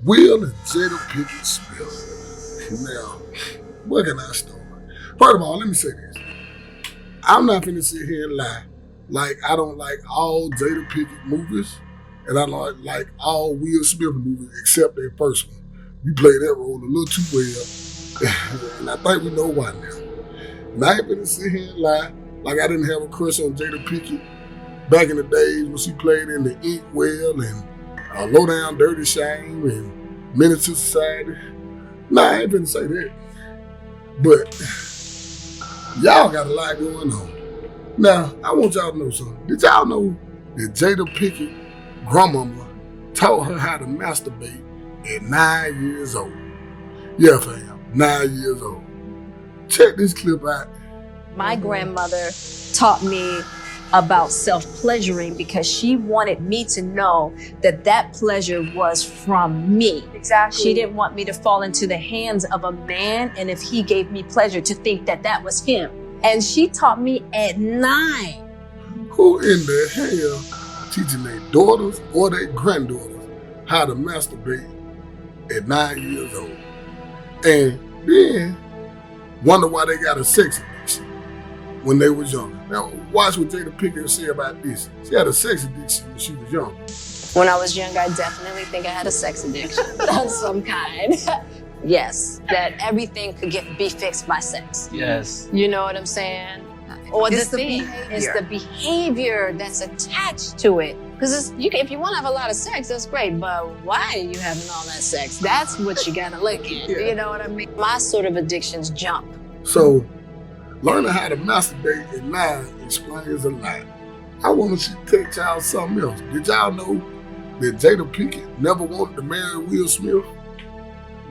Will and Jada Pinkett Smith. Now, where can I start? First of all, let me say this. I'm not finna sit here and lie. Like, I don't like all Jada Pinkett movies, and I don't like all Will Smith movies except that first one. You played that role a little too well, and I think we know why now. And I ain't finna sit here and lie like I didn't have a crush on Jada Pinkett back in the days when she played in The Inkwell and Low Down Dirty Shame and Menace to Society. Nah, I ain't finna say that. But y'all got a lot going on. Now, I want y'all to know something. Did y'all know that Jada Pinkett grandmama taught her how to masturbate at 9 years old? Yeah, fam, 9 years old. Check this clip out. My grandmother taught me about self-pleasuring because she wanted me to know that that pleasure was from me. Exactly. She didn't want me to fall into the hands of a man, and if he gave me pleasure, to think that that was him. And she taught me at 9. Who in the hell teaching their daughters or their granddaughters how to masturbate at 9 years old? And then wonder why they got a sex addiction when they was younger. Now, watch what Jada Pinkett say about this. She had a sex addiction when she was young. When I was young, I definitely think I had a sex addiction of some kind. Yes, that everything could be fixed by sex. Yes. You know what I'm saying? Or It's the thing. behavior. It's the behavior that's attached to it. Because if you want to have a lot of sex, that's great. But why are you having all that sex? That's what you got to look at. Yeah. You know what I mean? My sort of addictions jump. So, learning how to masturbate at 9 explains a lot. I want to tell y'all something else. Did y'all know that Jada Pinkett never wanted to marry Will Smith?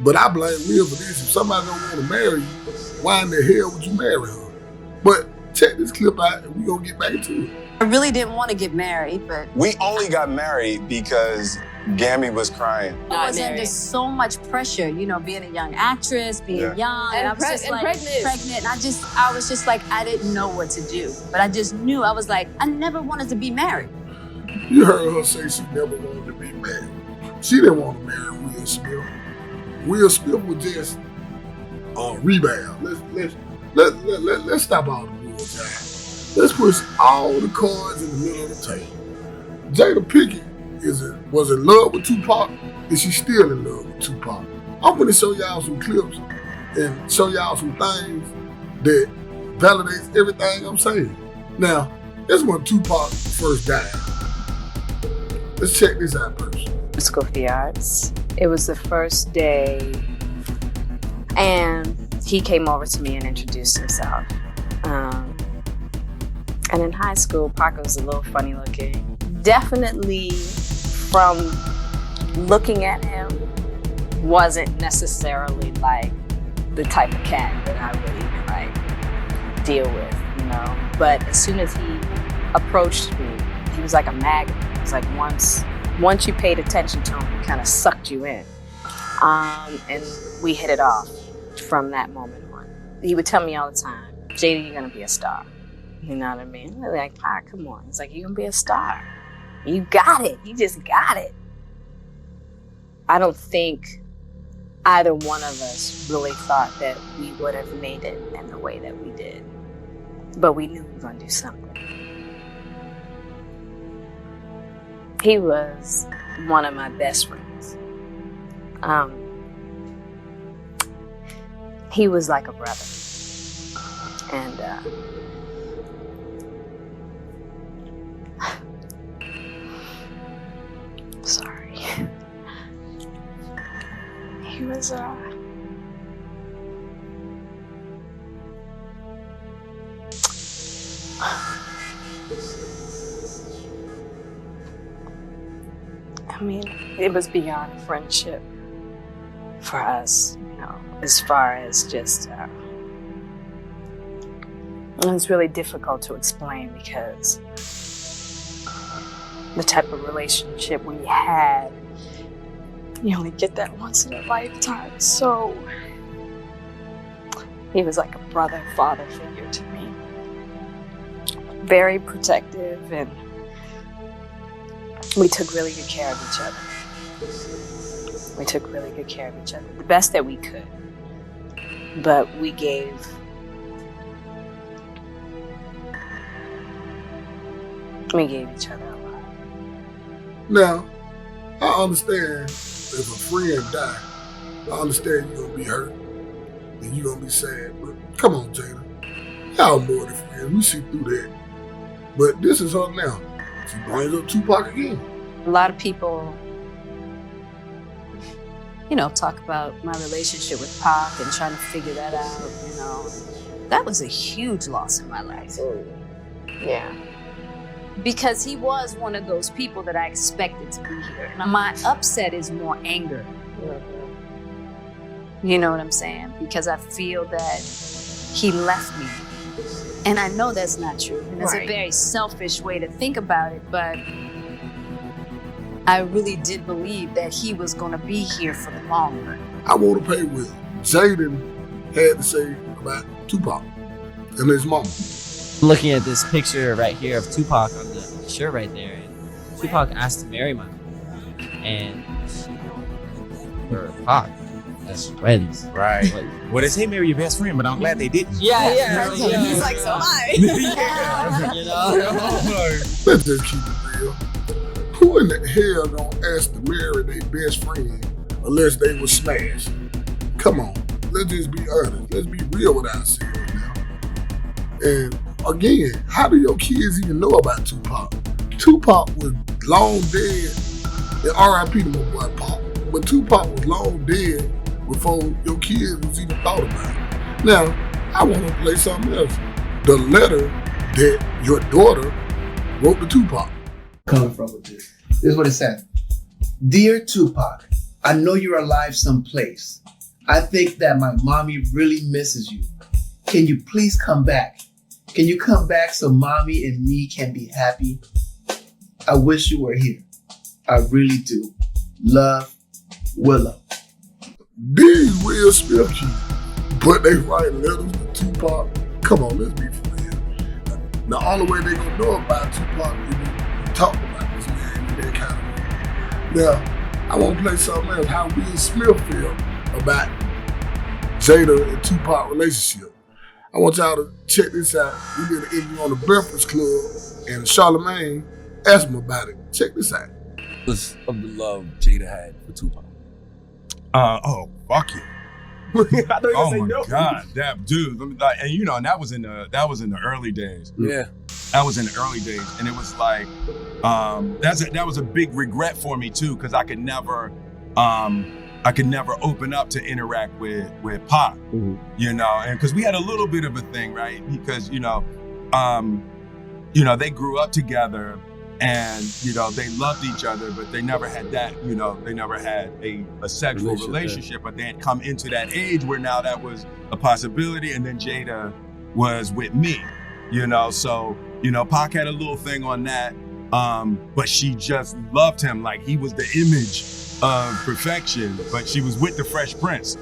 But I blame Will for this. If somebody don't want to marry you, why in the hell would you marry her? But check this clip out and we're going to get back into it. I really didn't want to get married, but We only got married because Gammy was crying. I was under so much pressure, you know, being a young actress, being young, and I was just like pregnant. And I was just like, I didn't know what to do. But I just knew, I was like, I never wanted to be married. You heard her say she never wanted to be married. She didn't want to marry Will Smith. Will Smith was just a rebound. Let's stop all the rules, y'all. Let's push all the cards in the middle of the table. Jada Pinkett was in love with Tupac, and she's still in love with Tupac. I'm gonna show y'all some clips and show y'all some things that validates everything I'm saying. Now, this is when Tupac first died. Let's check this out first. School for the Arts. It was the first day, and he came over to me and introduced himself. And in high school, Pac was a little funny looking. Definitely, from looking at him, wasn't necessarily like the type of cat that I would even like deal with, you know. But as soon as he approached me, he was like a magnet. It was like once you paid attention to him, he kind of sucked you in. And we hit it off from that moment on. He would tell me all the time, Jada, you're gonna be a star. You know what I mean? I'm like, come on. He's like, you're gonna be a star. You got it. You just got it. I don't think either one of us really thought that we would have made it in the way that we did. But we knew we were gonna do something. He was one of my best friends. He was like a brother. And sorry. He was I mean, it was beyond friendship for us, you know, as far as just, it's really difficult to explain because the type of relationship we had, you only get that once in a lifetime. So he was like a brother, father figure to me. Very protective, and we took really good care of each other. We took really good care of each other, the best that we could. But we gave each other a lot. Now, I understand if a friend die, I understand you're gonna be hurt and you're gonna be sad. But come on, Jada. Y'all more than friends. We see through that. But this is her now. She brings up Tupac again. A lot of people, talk about my relationship with Pac and trying to figure that out, That was a huge loss in my life. Yeah. Because he was one of those people that I expected to be here. And my upset is more anger. You know what I'm saying? Because I feel that he left me. And I know that's not true. And it's a very selfish way to think about it, but I really did believe that he was going to be here for the long run. I want to pay with Jayden had to say about Tupac and his mama. Looking at this picture right here of Tupac on the shirt right there, and Tupac asked to marry my mom, and or Pac as friends. Right. Well, they say marry your best friend, but I'm glad they didn't. Yeah. He's like, so am I. Let's just keep it real. Who in the hell gonna ask to marry their best friend unless they were smashed? Come on, let's just be honest. Let's be real with ourselves now. And again, how do your kids even know about Tupac? Tupac was long dead, and R.I.P. to my boy Pac. But Tupac was long dead before your kids was even thought about it. Now, I want to play something else. The letter that your daughter wrote to Tupac. Coming from with this. This is what it said. Dear Tupac, I know you're alive someplace. I think that my mommy really misses you. Can you please come back? Can you come back so mommy and me can be happy? I wish you were here. I really do. Love, Willow. These Will Smith kids, but they write letters to Tupac. Come on, let's be for real. The only way they gonna know about Tupac is to talk about this man in that kind of way. Now, I want to play something else. How Will Smith feel about Jada and Tupac relationship. I want y'all to check this out. We did an interview on the Breakfast Club, and Charlamagne asked him about it. Check this out. Of the love Jada had for Tupac. Fuck you. I know Oh my God, that dude. And that was in the early days. Yeah. That was in the early days, and it was like, that was a big regret for me too, because I could never open up to interact with Pac, and because we had a little bit of a thing, right? Because they grew up together, and they loved each other, but they never had that, they never had a sexual relationship. But they had come into that age where now that was a possibility, and then Jada was with me, so Pac had a little thing on that, but she just loved him like he was the image of perfection, but she was with the Fresh Prince,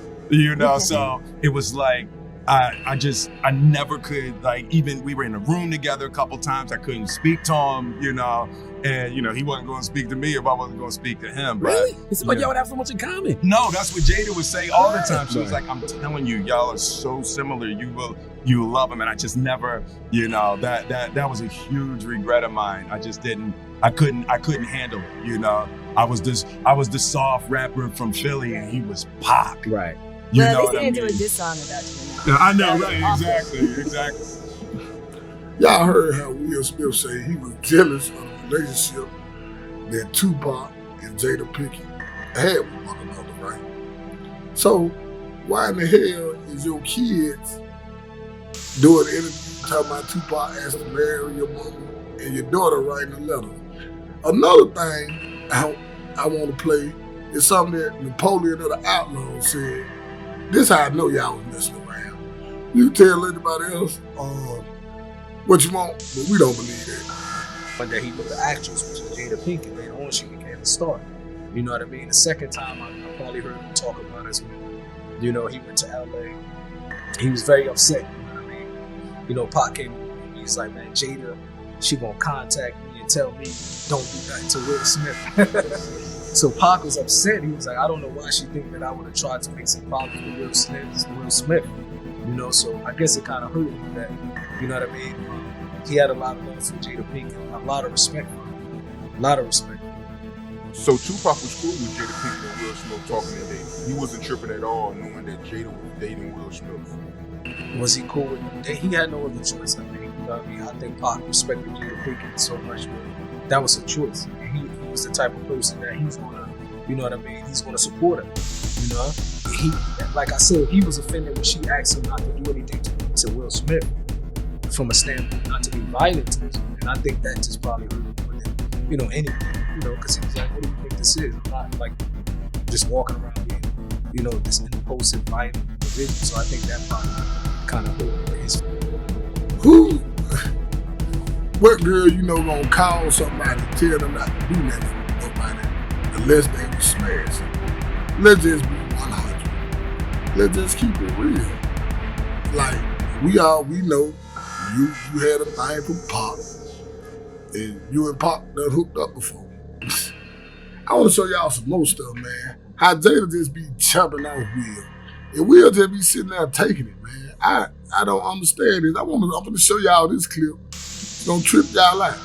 so it was like, I never could, like, even we were in a room together a couple times, I couldn't speak to him, and he wasn't going to speak to me if I wasn't going to speak to him. Really? It's like y'all would have so much in common. No, that's what Jada would say all the time. She was like, I'm telling you, y'all are so similar. You will love him. And I just never, that was a huge regret of mine. I just I couldn't handle it, I was the soft rapper from Philly, and he was Pac. Right. At least they didn't do a diss song about you. Yeah, I know, right? Exactly. Y'all heard how Will Smith say he was jealous of the relationship that Tupac and Jada Pinkett had with one another, right? So why in the hell is your kids doing an interview talking about Tupac asked to marry your mama and your daughter writing a letter? Another thing I want to play is something that Napoleon of the Outlaws said. This how I know y'all was messing around. You tell anybody else what you want, but we don't believe that. One day he with the actress, which is Jada Pinkett, later on she became a star. You know what I mean? The second time I probably heard him talk about it when, he went to LA. He was very upset, you know what I mean? Pac came to me, he's like, man, Jada, she gonna contact me and tell me, don't do that to Will Smith. So Pac was upset. He was like, I don't know why she think that I would have tried to make some problems with Will Smith. You know, so I guess it kind of hurt him that, you know what I mean? He had a lot of love for Jada Pinkett, a lot of respect for her. A lot of respect. So Tupac was cool with Jada Pinkett and Will Smith talking today. He wasn't tripping at all, knowing that Jada was dating Will Smith. Was he cool with him? He had no other choice, I think. You know what I mean? I think Pac respected Jada Pinkett so much, but that was a choice. And he was the type of person that he's gonna, you know what I mean? He's gonna support her. You know? He, like I said, he was offended when she asked him not to do anything to Will Smith from a standpoint, not to be violent to him. And I think that just probably hurt him more than, you know, anything. You know, because he was like, what do you think this is? I'm not like just walking around being, you know, this impulsive, violent individual. So I think that probably kind of hurt his. What girl you know gonna call somebody, tell them not to do nothing with nobody unless they was smashed? Let's just be 100. Let's just keep it real. Like, we know you had a thing for Pop, and you and Pop done hooked up before. I want to show y'all some more stuff, man. How Jada just be chopping off Will. And Will just be sitting there taking it, man. I don't understand this. I'm gonna show y'all this clip. It's gonna trip y'all out.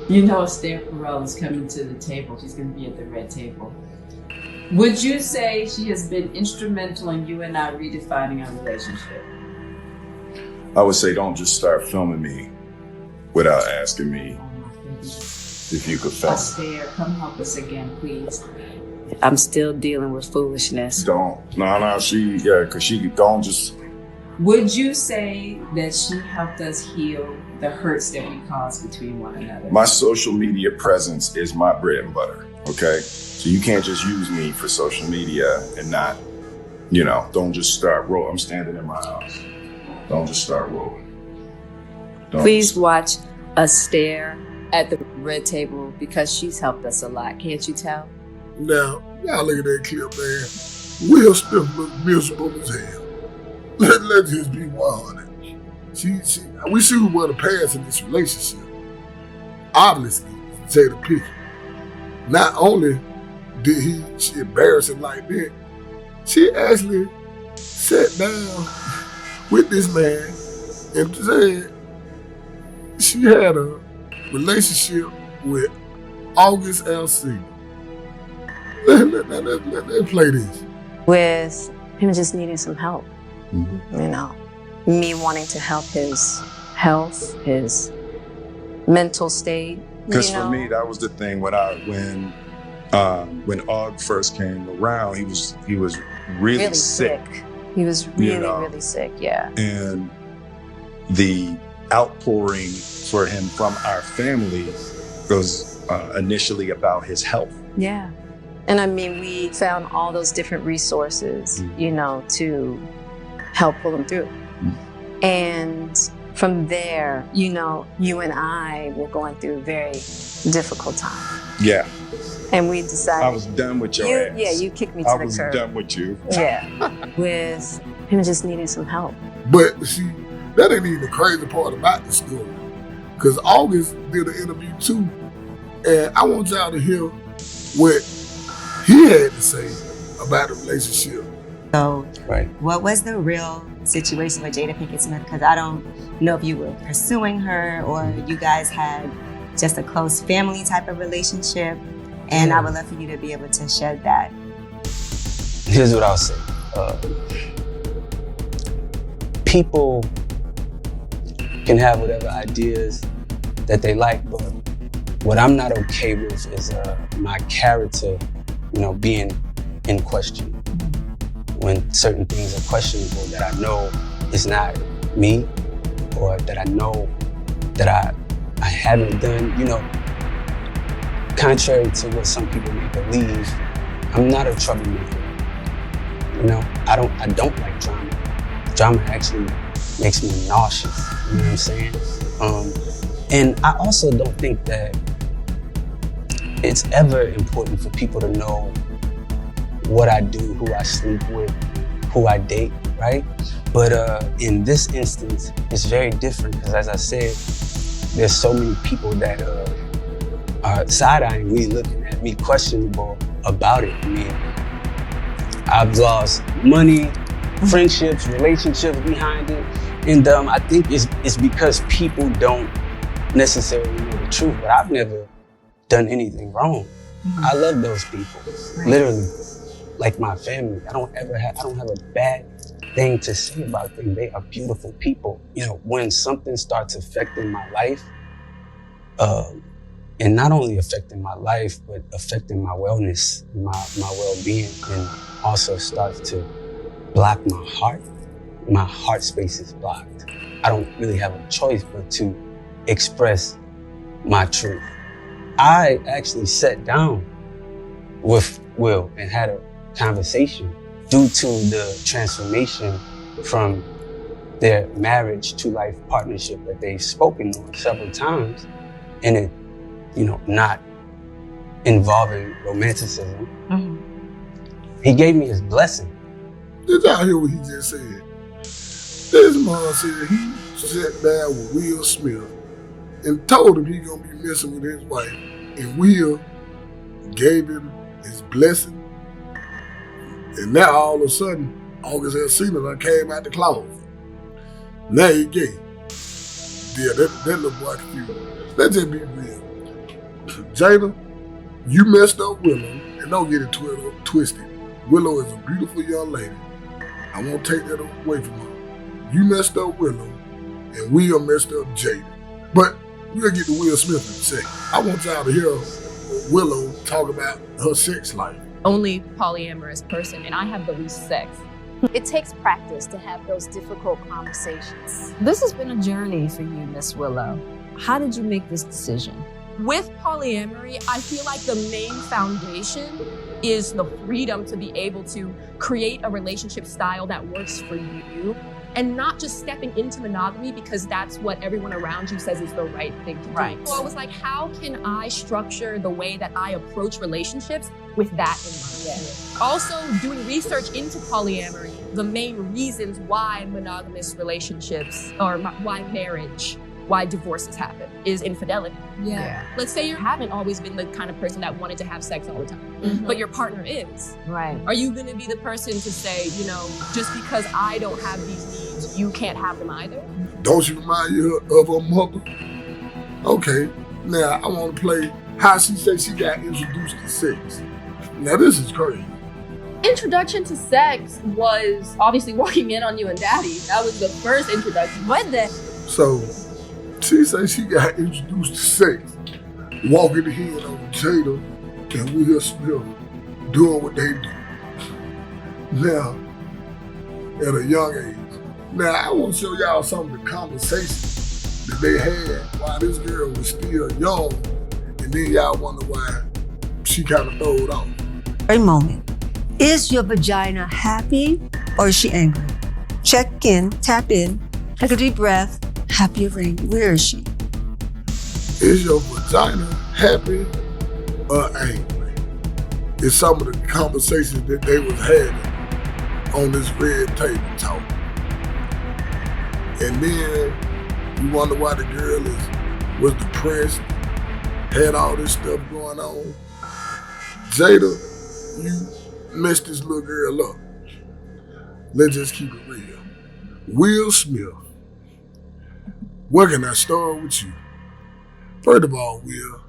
You know Esther Perel is coming to the table. She's gonna be at the red table. Would you say she has been instrumental in you and I redefining our relationship? I would say don't just start filming me without asking me if you could film. Esther, come help us again, please. I'm still dealing with foolishness. Don't. No, because she don't just. Would you say that she helped us heal the hurts that we caused between one another? My social media presence is my bread and butter, okay? So you can't just use me for social media and not, you know, don't just start rolling. I'm standing in my house. Don't just start rolling. Please watch Esther at the red table because she's helped us a lot. Can't you tell? Now, y'all look at that clip, man. Will Smith look miserable as hell. Let's just be 100. We see who were the past in this relationship. Obviously, Jada Pinkett. Not only did she embarrass him like that, she actually sat down with this man and said she had a relationship with August Alsina. Let's play this. With him just needing some help. Mm-hmm. You know, me wanting to help his health, his mental state. Because for me, that was the thing when Aug first came around, he was really sick. He was really sick, yeah. And the outpouring for him from our family was initially about his health. Yeah. And I mean, we found all those different resources, you know, to help pull him through. And from there, you know, you and I were going through a very difficult time. Yeah. And we decided. I was done with your ass. Yeah, you kicked me to the curb. I was done with you. Yeah. With him just needing some help. But see, that ain't even the crazy part about the story. Because August did an interview too. And I want y'all to hear what he had to say about the relationship. So, what was the real situation with Jada Pinkett Smith? Because I don't know if you were pursuing her or you guys had just a close family type of relationship. And I would love for you to be able to shed that. Here's what I'll say. People can have whatever ideas that they like, but what I'm not okay with is my character, you know, being in question. When certain things are questionable that I know is not me, or that I know that I haven't done, you know, contrary to what some people may believe, I'm not a troublemaker. You know, I don't like drama. Drama actually makes me nauseous, you know what I'm saying? And I also don't think that it's ever important for people to know what I do, who I sleep with, who I date, right? But in this instance, it's very different because as I said, there's so many people that side-eyeing me, looking at me questionable about it. I mean, I've lost money, friendships, relationships behind it. And I think it's because people don't necessarily know the truth, but I've never done anything wrong. I love those people, literally, like my family. I don't have a bad thing to say about them. They are beautiful people. You know, when something starts affecting my life, and not only affecting my life, but affecting my wellness, my well-being, and also starts to block my heart space is blocked. I don't really have a choice but to express my truth. I actually sat down with Will and had a conversation due to the transformation from their marriage to life partnership that they've spoken on several times, and it, not involving romanticism. He gave me his blessing. Did y'all hear what he just said? This man said he sat down with Will Smith and told him he gonna be messing with his wife, and Will gave him his blessing. And now all of a sudden, August Alsina done came out the closet. Now he gay. Yeah, that little boy confused. Let's just be real. Jada, you messed up Willow, and don't get it twisted. Willow is a beautiful young lady. I won't take that away from her. You messed up Willow, and Will messed up Jada. But we'll get to Will Smith in a second. I want y'all to hear Willow talk about her sex life. Only polyamorous person, and I have the least sex. It takes practice to have those difficult conversations. This has been a journey for you, Miss Willow. How did you make this decision? With polyamory, I feel like the main foundation is the freedom to be able to create a relationship style that works for you, and not just stepping into monogamy because that's what everyone around you says is the right thing to do. So I was like, how can I structure the way that I approach relationships with that in mind? Also, doing research into polyamory, the main reasons why monogamous relationships, or why marriage, why divorces happen, is infidelity. Let's say you haven't always been the kind of person that wanted to have sex all the time, but your partner is. Are you gonna be the person to say, just because I don't have these needs, you can't have them either? Don't you remind you of her mother? Okay, now I want to play how she said she got introduced to sex. Now this is crazy. Introduction to sex was obviously walking in on you and daddy. That was the first introduction. So, she said she got introduced to sex, walking the head on Jada and Will Smith doing what they do. Now, at a young age. Now, I want to show y'all some of the conversations that they had while this girl was still young, and then y'all wonder why she kind of throwed off. A moment. Is your vagina happy or is she angry? Check in, tap in, take a deep breath. Happy ring. Where is she? Is your vagina happy or angry? It's some of the conversations that they was having on this red table talk. And then you wonder why the girl was depressed, had all this stuff going on. Jada, you messed this little girl up. Let's just keep it real. Will Smith, where can I start with you? First of all, Will,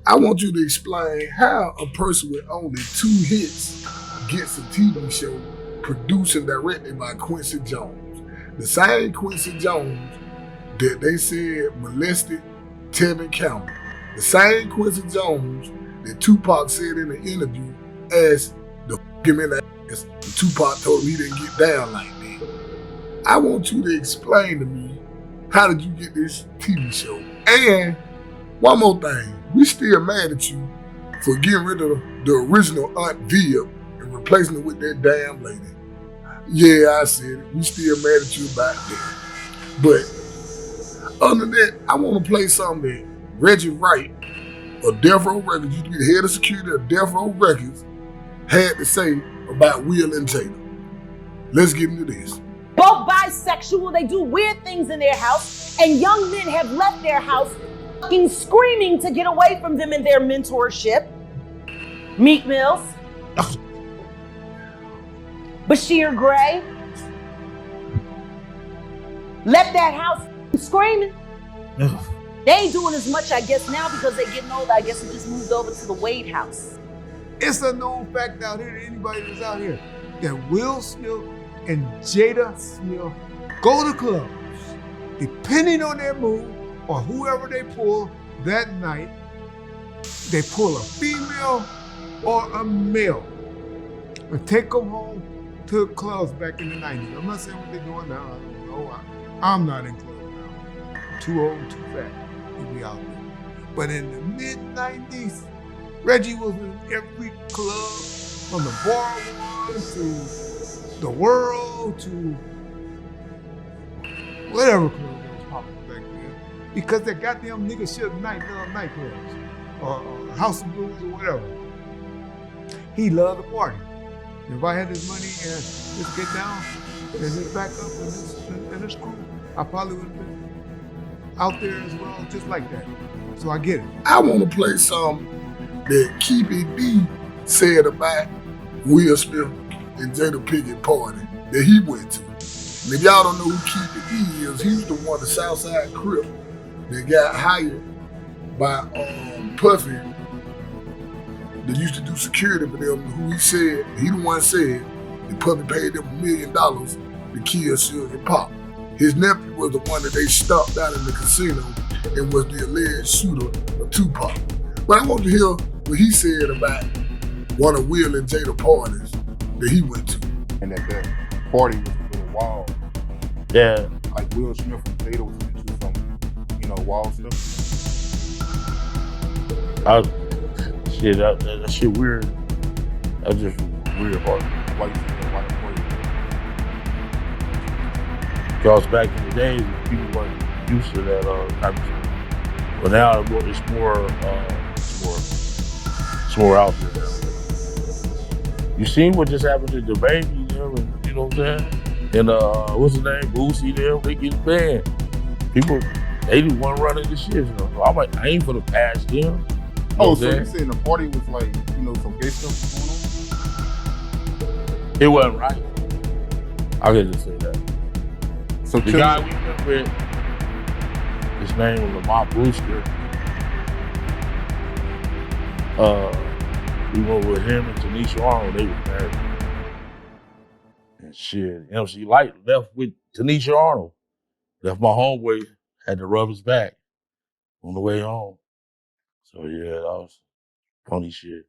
I want you to explain how a person with only 2 hits gets a TV show produced and directed by Quincy Jones. The same Quincy Jones that they said molested Tevin Campbell. The same Quincy Jones that Tupac said in the interview asked the f him in the ass, and Tupac told him he didn't get down like that. I want you to explain to me, how did you get this TV show? And one more thing, we still mad at you for getting rid of the original Aunt Via and replacing it with that damn lady. Yeah, I said it. We still mad at you about that. But other than that, I want to play something that Reggie Wright of Death Row Records, used to be the head of security of Death Row Records, had to say about Will and Jada. Let's get into this. Both bisexual, they do weird things in their house, and young men have left their house fucking screaming to get away from them and their mentorship. Meek Mills. Bashir Gray. Left that house screaming. They ain't doing as much, I guess, now because they're getting older. I guess they just moved over to the Wade house. It's a known fact out here to anybody that's out here that Will Smith and Jada Smith go to clubs, depending on their mood or whoever they pull that night. They pull a female or a male and take them home to clubs back in the 90s. I'm not saying what they're doing now. I don't know. I'm not in clubs now. I'm too old, too fat to be out there. But in the mid-90s, Reggie was in every club, from the bar one to the world to whatever club that was popular back then. Because that goddamn nigga shit nightclubs or House of Blues or whatever. He loved the party. If I had this money and just get down and just back up and it's cool, I probably would have been out there as well, just like that. So I get it. I want to play something that Keepy D said about Will Smith and Jada Pinkett party that he went to. And if y'all don't know who Keepy D is, he was the one, the Southside Crip, that got hired by Puffy that used to do security for them, who he said, he the one said that Puffy paid them $1 million to kill Suge and Pop. His nephew was the one that they stopped out in the casino and was the alleged shooter of Tupac. But I want to hear what he said about one of Will and Jada parties that he went to. And that party was a little wild. Yeah. Like Will Smith and Jada was into some, wild stuff. That shit weird. That's just weird part. Why you think that? Because back in the days, people weren't used to that type of shit. But now it's more out there now. You seen what just happened to the baby, and you know what I'm saying? And what's his name? Boosie, them, they get banned. People, they just want to run into shit, So I'm like, I ain't for the past them. So you saying the party was like, some gay stuff going on? It wasn't right. I could just say that. So the guy we went with, his name was Lamont Brewster. We went with him and Tanisha Arnold. They was married. And shit, MC Light left with Tanisha Arnold. Left my homeboy, had to rub his back on the way home. So yeah, that was funny shit.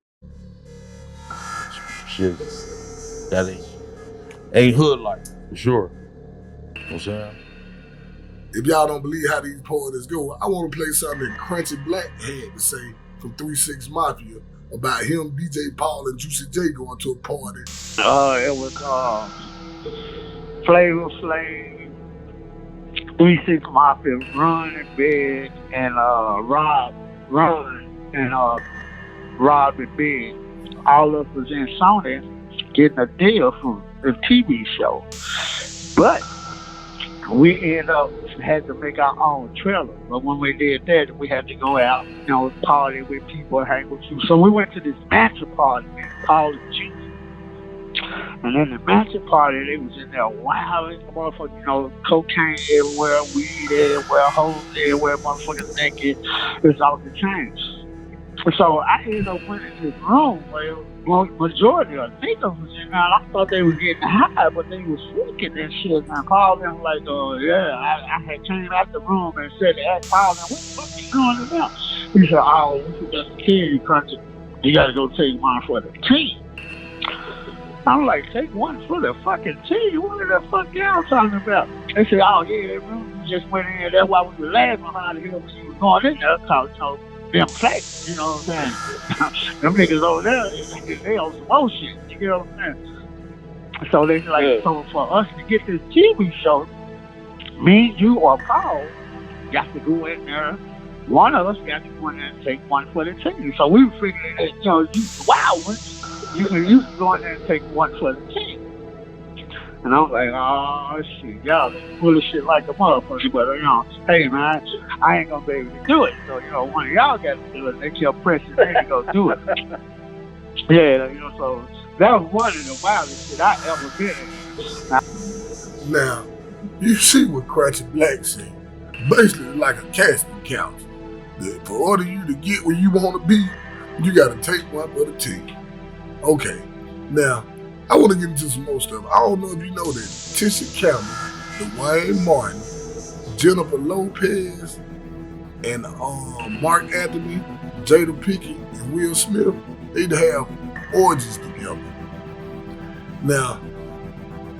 Shit, that ain't hood life, for sure. You know what I'm saying? If y'all don't believe how these parties go, I want to play something that Crunchy Black had to say from 3 6 Mafia about him, DJ Paul, and Juicy J going to a party. It was Flavor Flav, 3 6 Mafia, Run and Big, and Rob and Big. All of us was in Sony getting a deal for the TV show. But we ended up had to make our own trailer. But when we did that, we had to go out, party with people, hang with you. So we went to this mansion party, man, Paul and Juicy. And then the mansion party, they was in there wilding, motherfucker, cocaine everywhere, weed everywhere, hoes everywhere, motherfuckers naked. It's off the chain. So I ended up went in this room where majority of niggas was in there. I thought they was getting high, but they was freaking and shit. And I called them like, I had came out the room and said, I called them, what the fuck you doing in there? He said, oh, we just kill you, Crunchy. You gotta go take one for the team. I'm like, take one for the fucking team? What the fuck y'all talking about? They said, oh yeah, we just went in there. That's why we were laughing behind the hill when you was going in there, cause them play, you know what I'm saying? Them niggas over there, they on some old shit, you know what I'm saying? So they like, so for us to get this TV show, me, you, or Paul got to go in there. One of us got to go in there and take one for the team. So we were figuring that, you can go in there and take one for the team. And I'm like, oh shit, y'all full of shit like a motherfucker. But hey man, I ain't gonna be able to do it. So one of y'all got to do it. They kept pressing me to go do it. Yeah, so that was one of the wildest shit I ever been in. Now, you see what Cratchit Black said. Basically, like a casting couch. That for order you to get where you want to be, you got to take one for the team. Okay, now, I want to get into some more stuff. I don't know if you know that Tisha Campbell, Dwayne Martin, Jennifer Lopez, and Mark Anthony, Jada Pinkett, and Will Smith, they'd have orgies together. Now,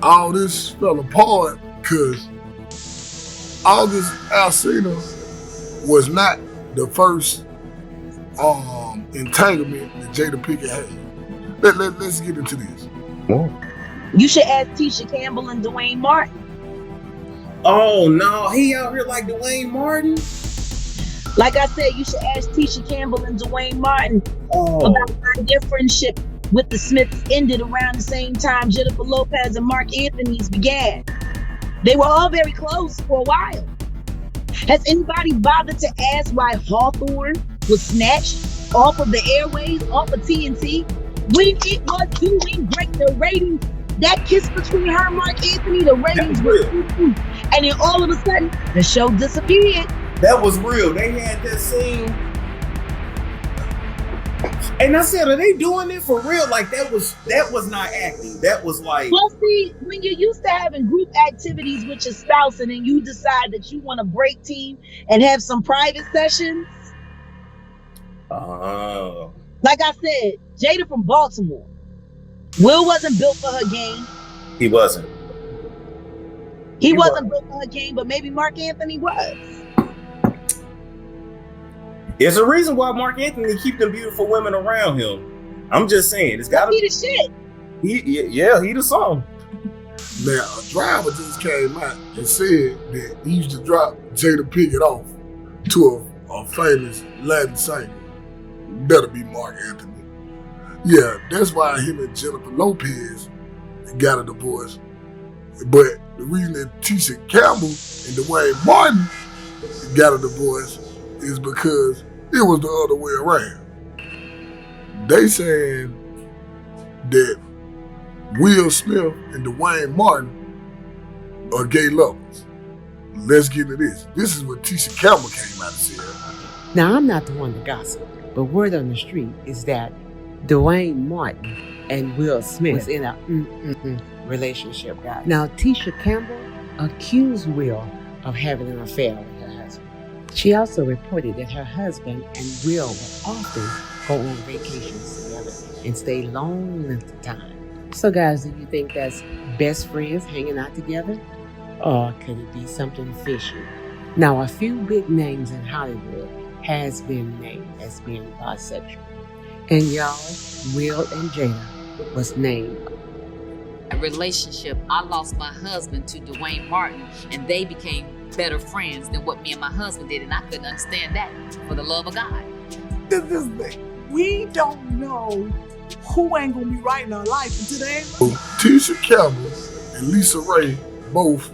all this fell apart because August Alsina was not the first entanglement that Jada Pinkett had. Let's get into this. You should ask Tisha Campbell and Dwayne Martin. Oh no, he out here like Dwayne Martin? Like I said, you should ask Tisha Campbell and Dwayne Martin about why their friendship with the Smiths ended around the same time Jennifer Lopez and Mark Anthony's began. They were all very close for a while. Has anybody bothered to ask why Hawthorne was snatched off of the airways, off of TNT, when it was doing great? The ratings, that kiss between her and Mark Anthony, the ratings were and then all of a sudden, the show disappeared. That was real. They had that scene. And I said, are they doing it for real? Like that was not acting. That was like. Well, see, when you're used to having group activities with your spouse and then you decide that you want to break team and have some private sessions. Oh. Like I said, Jada from Baltimore. Will wasn't built for her game. He wasn't. He wasn't built for her game, but maybe Mark Anthony was. There's a reason why Mark Anthony keep them beautiful women around him. I'm just saying, it's gotta be the shit. He the song. Now, a driver just came out and said that he used to drop Jada Pinkett off to a famous Latin singer. Better be Mark Anthony. Yeah, that's why him and Jennifer Lopez got a divorce. But the reason that Tisha Campbell and Dwayne Martin got a divorce is because it was the other way around. They saying that Will Smith and Dwayne Martin are gay lovers. Let's get into this. This is what Tisha Campbell came out and said. Now, I'm not the one to gossip, but word on the street is that Dwayne Martin and Will Smith was in a relationship, guys. Now, Tisha Campbell accused Will of having an affair with her husband. She also reported that her husband and Will would often go on vacations together and stay long lengths of time. So, guys, do you think that's best friends hanging out together? Or could it be something fishy? Now, a few big names in Hollywood has been named as being bisexual. And y'all, Will and Jada was named. A relationship, I lost my husband to Dwayne Martin, and they became better friends than what me and my husband did, and I couldn't understand that for the love of God. We don't know who ain't gonna be right in our life until they ain't. Tisha Campbell and Lisa Ray both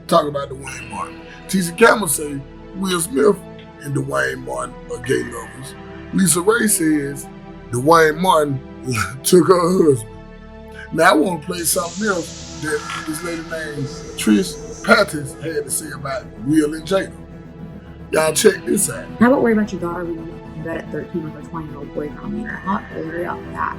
talk about Dwayne Martin. Tisha Campbell say Will Smith and Dwayne Martin are gay lovers. Lisa Ray says Dwayne Martin took her husband. Now I want to play something else that this lady named Trish Pattis had to say about Will and Jada. Y'all check this out. How about worry about your daughter when you're in bed at 13 with a 20-year-old boyfriend? You're not worried about that.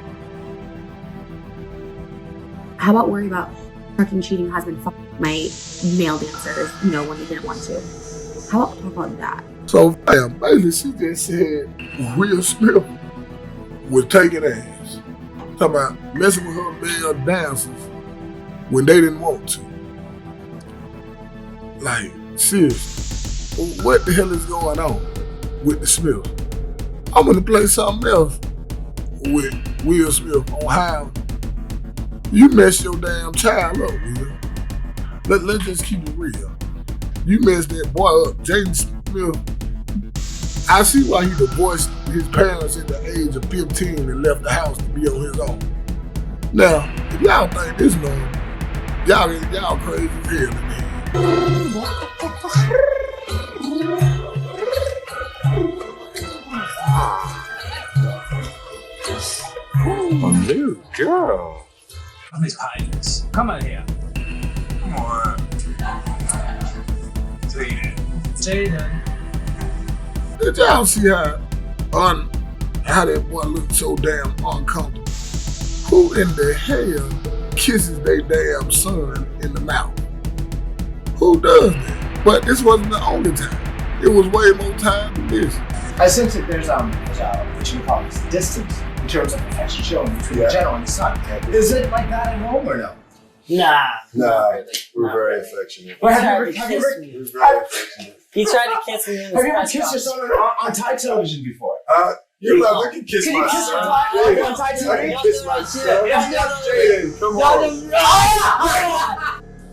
How about worry about fucking cheating husband, fuck my male dancers, when they didn't want to? How about talk about that? So, basically, she just said Will Smith was taking ass. Talking about messing with her male dancers when they didn't want to. Like, seriously, what the hell is going on with the Smiths? I'm going to play something else with Will Smith on how you messed your damn child up, Will. Let's just keep it real. You messed that boy up. Jayden Smith, I see why he divorced his parents at the age of 15 and left the house to be on his own. Now, If y'all think this normal, y'all crazy as hell to me. A new girl. I'm his highness. Come on here. Come on. Jayden. Did y'all see how that boy looked so damn uncomfortable? Who in the hell kisses their damn son in the mouth? Who does that? But this wasn't the only time. It was way more time than this. I sense that there's what you call this distance in terms of affection shown between the general and the son. Is it like that at home or no? Nah. We're very affectionate. Well, have you ever He tried to kiss me in the have you ever kissed your son on Thai television before? You're like, I can kiss my son. I can kiss my son. Jayden, come on.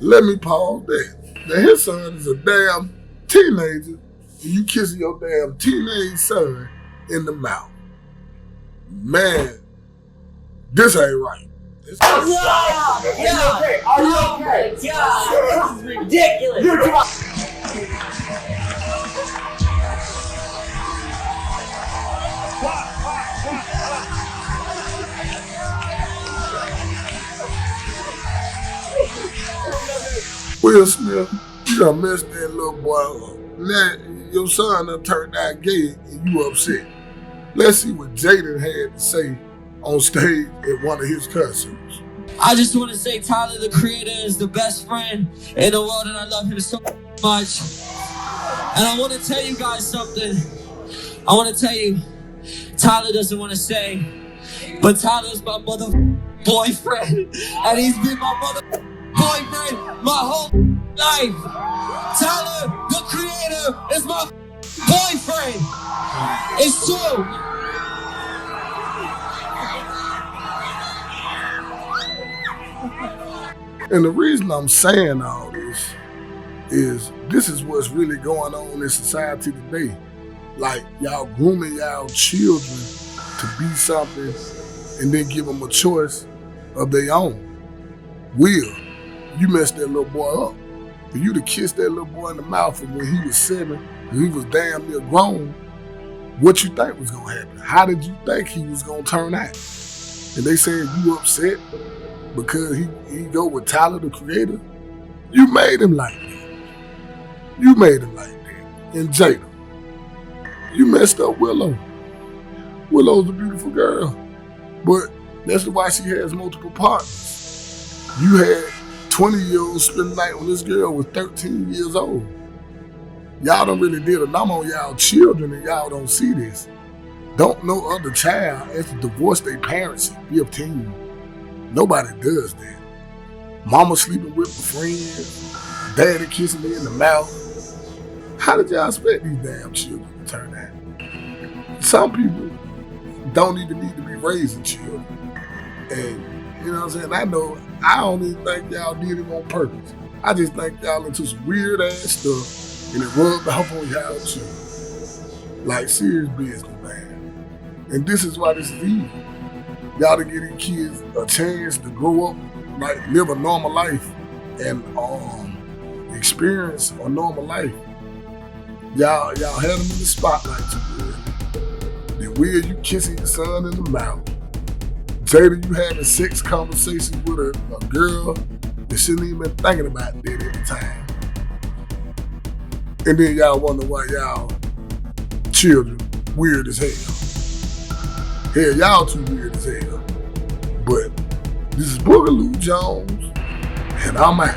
Let me pause there. Now his son is a damn teenager, and you kissing your damn teenage son in the mouth. Man, this ain't right. Are you okay? God, this is ridiculous. Will Smith, you done messed that little boy up. Now your son done turned out gay and you upset. Let's see what Jayden had to say on stage at one of his concerts. I just want to say Tyler, the Creator, is the best friend in the world, and I love him so much. And I want to tell you guys something. I want to tell you, Tyler doesn't want to say, but Tyler's my boyfriend, and he's been my boyfriend my whole life. Tyler, the Creator, is my boyfriend. It's true. And the reason I'm saying all this is what's really going on in society today. Like, y'all grooming y'all children to be something and then give them a choice of their own. Will, you messed that little boy up. For you to kiss that little boy in the mouth from when he was 7, when he was damn near grown, what you think was gonna happen? How did you think he was gonna turn out? And they said you upset because he go with Tyler, the Creator? You made him like that. You made him like that. And Jada, you messed up Willow. Willow's a beautiful girl, but that's why she has multiple partners. You had 20-year-olds spend the night when this girl was 13 years old. Y'all done really did a number on y'all children and y'all don't see this. Don't no other child has to divorce their parents at 15. Nobody does that. Mama sleeping with my friends, daddy kissing me in the mouth. How did y'all expect these damn children to turn out? Some people don't even need to be raising children. And you know what I'm saying? I don't even think y'all did it on purpose. I just think y'all into some weird ass stuff and it rubbed off on y'all children. Like serious business, man. And this is why this is evil. Y'all to give these kids a chance to grow up, like live a normal life and experience a normal life. Y'all had them in the spotlight too good. Then Will, you kissing your son in the mouth. Jada, you having sex conversations with a girl that shouldn't even been thinking about that at the time. And then y'all wonder why y'all children weird as hell. Hell, y'all too weird as hell. But this is Bugaloo Jones, and I'm out.